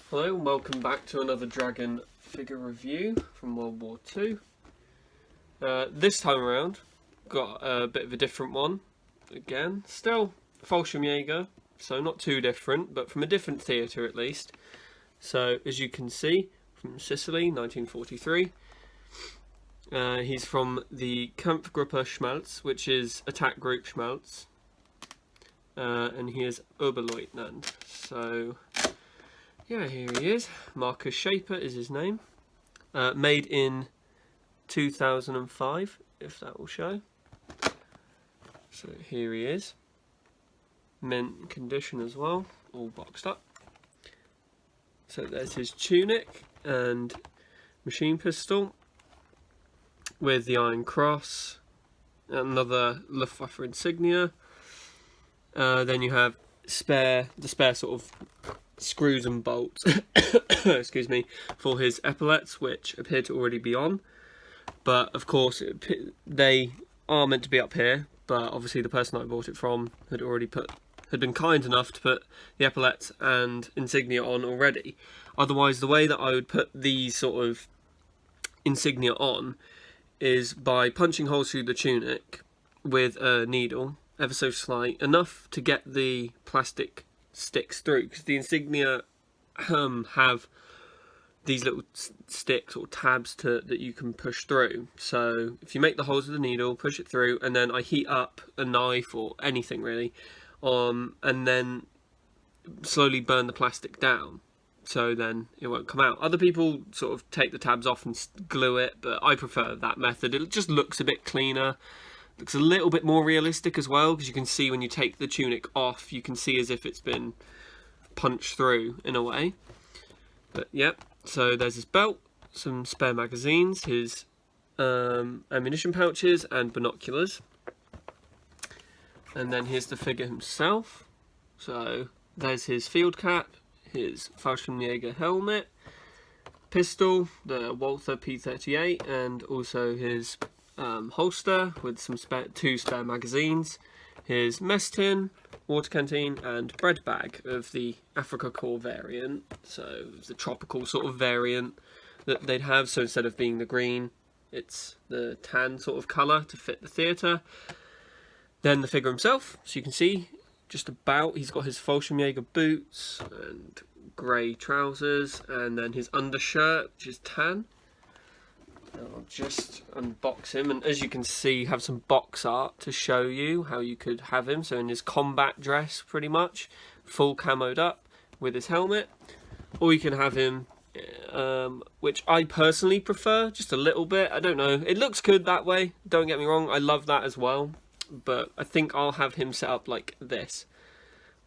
Hello and welcome back to another Dragon figure review from World War II. This time around, got a bit of a different one. Again, still Fallschirmjäger, so not too different, but from a different theatre at least. So as you can see, from Sicily, 1943. He's from the Kampfgruppe Schmalz, which is attack group Schmalz. And he is Oberleutnant. So yeah, here he is. Marcus Schaper is his name. Made in 2005, if that will show. So here he is. Mint condition as well, all boxed up. So there's his tunic and machine pistol with the Iron Cross, another Luftwaffe insignia. Then you have the spare sort of screws and bolts excuse me, for his epaulets, which appear to already be on, but of course they are meant to be up here, but obviously the person I bought it from had been kind enough to put the epaulets and insignia on already. Otherwise, the way that I would put these sort of insignia on is by punching holes through the tunic with a needle, ever so slight, enough to get the plastic sticks through, because the insignia have these little sticks or tabs that you can push through. So if you make the holes with the needle, push it through, and then I heat up a knife or anything really, and then slowly burn the plastic down, so then it won't come out. Other people sort of take the tabs off and glue it, but I prefer that method. It just looks a bit cleaner. Looks a little bit more realistic as well, because you can see when you take the tunic off, you can see as if it's been punched through in a way. But yep, so there's his belt, some spare magazines, his ammunition pouches and binoculars. And then here's the figure himself. So there's his field cap, his Fallschirmjäger helmet, pistol, the Walther P38, and also his holster with some two spare magazines, his mess tin, water canteen, and bread bag of the Africa Corps variant, so the tropical sort of variant that they'd have. So instead of being the green, it's the tan sort of colour to fit the theatre. Then the figure himself, so you can see just about, he's got his Fallschirmjäger boots and grey trousers, and then his undershirt, which is tan. I'll just unbox him, and as you can see, have some box art to show you how you could have him. So in his combat dress, pretty much, full camoed up with his helmet, or you can have him, which I personally prefer, just a little bit. I don't know, it looks good that way, don't get me wrong, I love that as well, but I think I'll have him set up like this.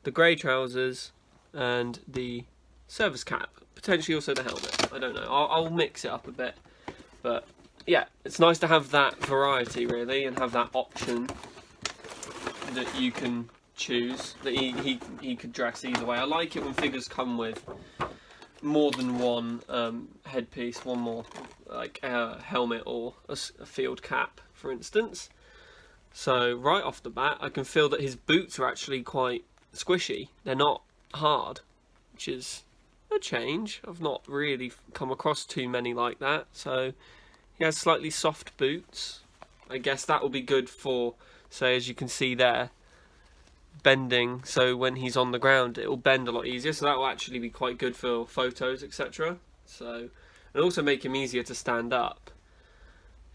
The grey trousers and the service cap, potentially also the helmet, I don't know, I'll mix it up a bit. But yeah, it's nice to have that variety really, and have that option that you can choose, that he could dress either way. I like it when figures come with more than one headpiece, one more like helmet or a field cap, for instance. So right off the bat, I can feel that his boots are actually quite squishy. They're not hard, which is a change. I've not really come across too many like that. So he has slightly soft boots. I guess that will be good for, say, as you can see there, bending. So when he's on the ground, it will bend a lot easier. So that will actually be quite good for photos, etc. So, and also make him easier to stand up.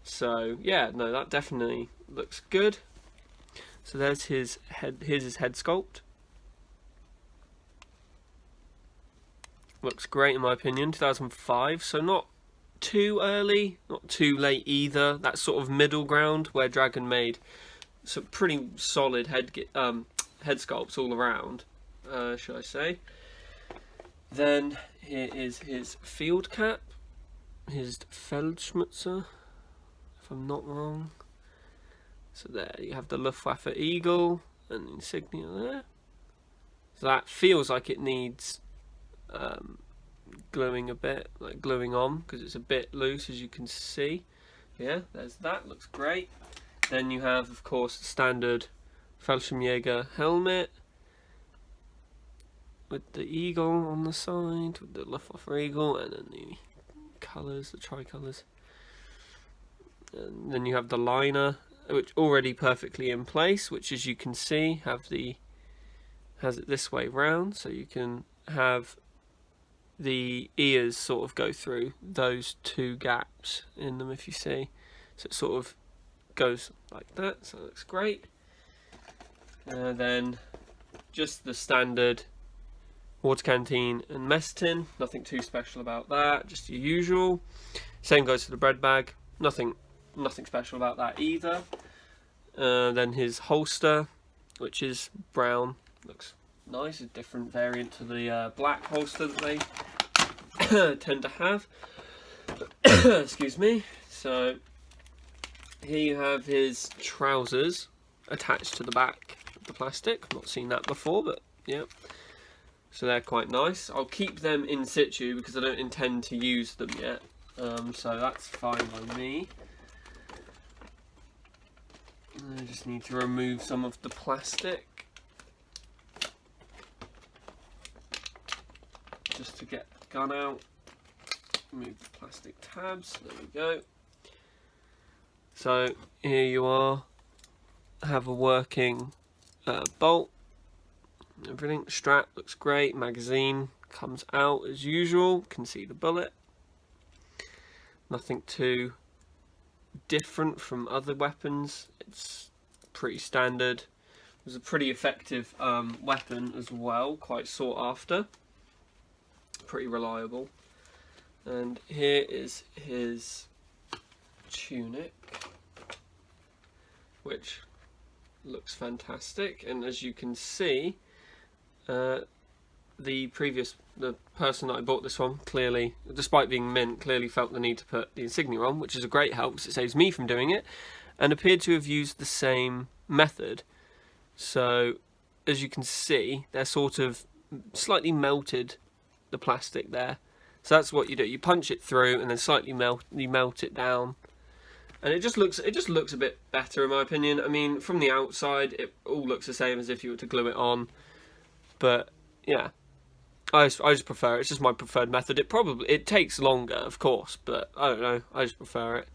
So yeah, no, that definitely looks good. So there's his head. Here's his head sculpt. Looks great in my opinion. 2005, so not too early, not too late either. That sort of middle ground where Dragon made some pretty solid head sculpts all around, should I say. Then here is his field cap, his Feldschmutzer, if I'm not wrong. So there you have the Luftwaffe eagle and the insignia there. So that feels like it needs gluing a bit, like gluing on, because it's a bit loose, as you can see. Yeah, there's that, looks great. Then you have, of course, the standard Fallschirmjäger helmet, with the eagle on the side, with the Luftwaffe eagle, and then the colours, the tricolours. And then you have the liner, which already perfectly in place, which, as you can see, has it this way round, so you can have the ears sort of go through those two gaps in them, if you see. So it sort of goes like that, so it looks great. Then just the standard water canteen and mess tin, nothing too special about that, just your usual. Same goes for the bread bag, nothing special about that either. Then his holster, which is brown, looks nice, a different variant to the black holster that they tend to have. Excuse me. So here you have his trousers attached to the back of the plastic. I've not seen that before, but yeah. So they're quite nice. I'll keep them in situ because I don't intend to use them yet. So that's fine by me. I just need to remove some of the plastic just to get the gun out. Remove the plastic tabs, there we go. So here you are, have a working bolt, everything, strap looks great, magazine comes out as usual, can see the bullet. Nothing too different from other weapons, it's pretty standard. It was a pretty effective weapon as well, quite sought after, pretty reliable. And here is his tunic, which looks fantastic, and as you can see, the person that I bought this from clearly, despite being mint, clearly felt the need to put the insignia on, which is a great help because it saves me from doing it, and appeared to have used the same method. So as you can see, they're sort of slightly melted, the plastic there. So that's what you do. You punch it through and then slightly melt it down, and it just looks a bit better in my opinion. I mean, from the outside, it all looks the same as if you were to glue it on, but yeah. I just prefer it. It's just my preferred method. It takes longer, of course, but I don't know. I just prefer it.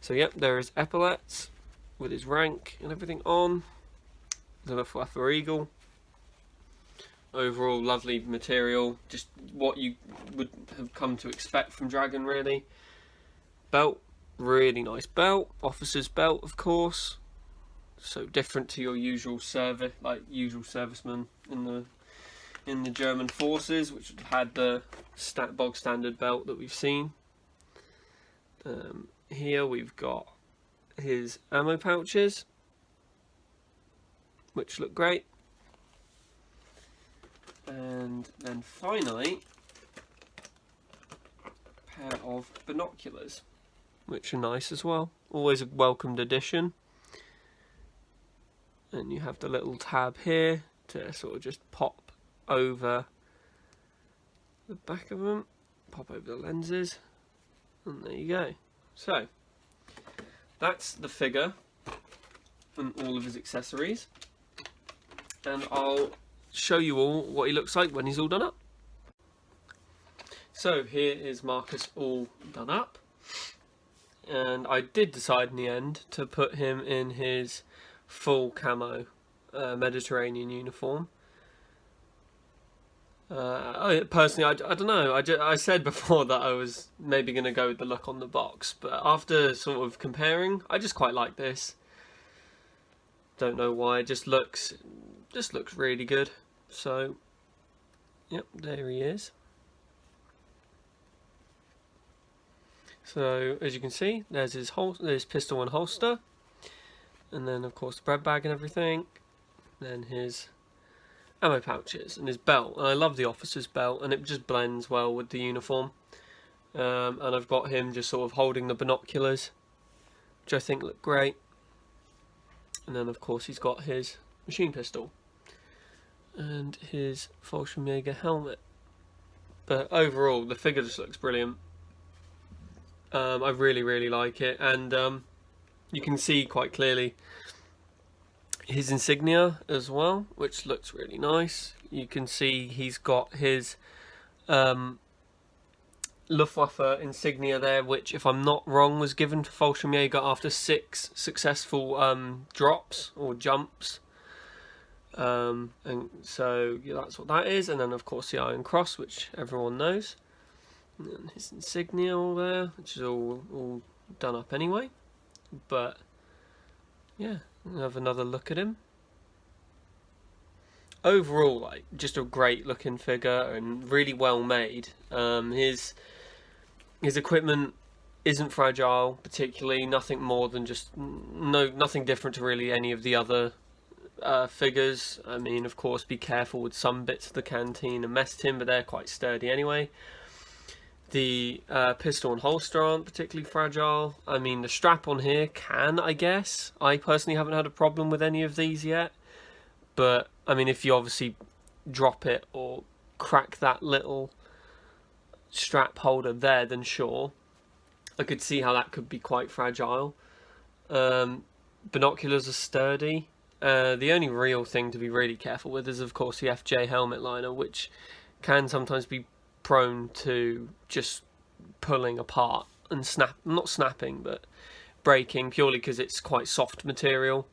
So yep, there is epaulets with his rank and everything on. The Luftwaffe eagle. Overall, lovely material. Just what you would have come to expect from Dragon, really. Belt, really nice belt. Officer's belt, of course. So different to your usual servicemen in the German forces, which had the bog standard belt that we've seen. Here we've got his ammo pouches, which look great. And then finally, a pair of binoculars, which are nice as well. Always a welcomed addition. And you have the little tab here to sort of just pop over the back of them, pop over the lenses, and there you go. So that's the figure and all of his accessories, and I'll show you all what he looks like when he's all done up. So here is Marcus all done up, and I did decide in the end to put him in his full camo Mediterranean uniform. Personally, I don't know. I said before that I was maybe going to go with the look on the box, but after sort of comparing, I just quite like this. Don't know why. It just looks really good. So, yep, there he is. So as you can see, there's his pistol and holster, and then of course the bread bag and everything. Then his ammo pouches and his belt, and I love the officer's belt, and it just blends well with the uniform. And I've got him just sort of holding the binoculars, which I think look great. And then of course he's got his machine pistol and his Fallschirmjäger helmet. But overall, the figure just looks brilliant. I really like it, and you can see quite clearly his insignia as well, which looks really nice. you can see he's got his Luftwaffe insignia there, which, if I'm not wrong, was given to Fallschirmjäger after 6 successful drops or jumps. And so yeah, that's what that is. And then of course the Iron Cross, which everyone knows. And his insignia all there, which is all done up anyway. But yeah, we'll have another look at him. Overall, like, just a great looking figure and really well made. His equipment isn't fragile particularly, nothing more than just nothing different to really any of the other figures. I mean, of course, be careful with some bits of the canteen and mess tin, but they're quite sturdy anyway. The pistol and holster aren't particularly fragile. I mean, the strap on here can, I guess. I personally haven't had a problem with any of these yet. But, I mean, if you obviously drop it or crack that little strap holder there, then sure. I could see how that could be quite fragile. Binoculars are sturdy. The only real thing to be really careful with is, of course, the FJ helmet liner, which can sometimes be prone to just pulling apart and not snapping, but breaking, purely because it's quite soft material.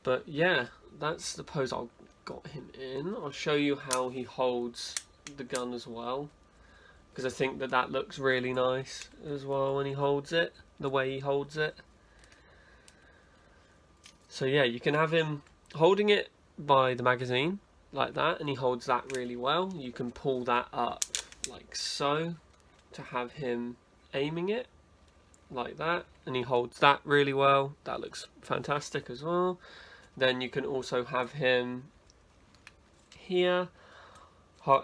But yeah, that's the pose I've got him in. I'll show you how he holds the gun as well, because I think that looks really nice as well when he holds it, the way he holds it. So yeah, you can have him holding it by the magazine like that, and he holds that really well. You can pull that up like so to have him aiming it like that, and he holds that really well. That looks fantastic as well. Then you can also have him here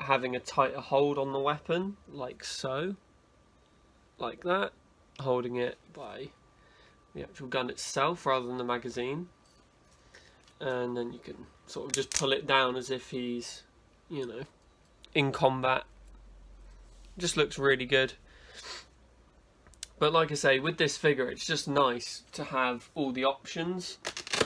having a tighter hold on the weapon, like so, like that, holding it by the actual gun itself rather than the magazine. And then you can sort of just pull it down as if he's, you know, in combat. Just looks really good. But like I say, with this figure, it's just nice to have all the options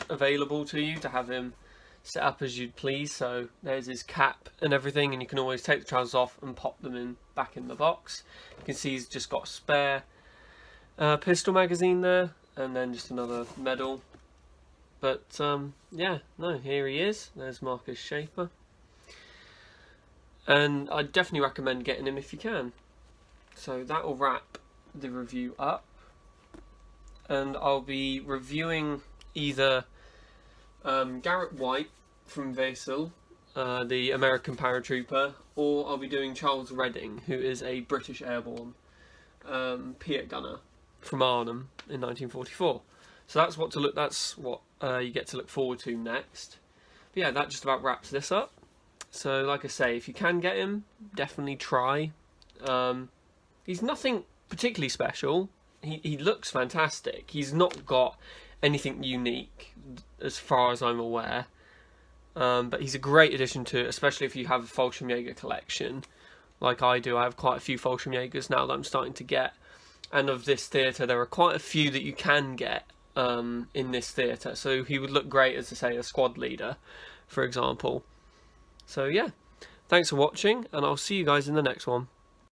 available to you, to have him set up as you'd please. So there's his cap and everything, and you can always take the trousers off and pop them back in the box. You can see he's just got a spare pistol magazine there, and then just another medal. But yeah, no, here he is. There's Marcus Schaper, and I'd definitely recommend getting him if you can. So that will wrap the review up, and I'll be reviewing either WWII from Wesel, the American paratrooper, or I'll be doing Charles Redding, who is a British airborne Piat gunner from Arnhem in 1944. So that's what you get to look forward to next. But yeah, that just about wraps this up. So like I say, if you can get him, definitely try. He's nothing particularly special. He looks fantastic. He's not got anything unique as far as I'm aware. But he's a great addition to it, especially if you have a Fallschirmjäger collection like I do. I have quite a few Fallschirmjägers now that I'm starting to get. And of this theatre, there are quite a few that you can get in this theatre. So he would look great as, say, a squad leader, for example. So yeah, thanks for watching, and I'll see you guys in the next one.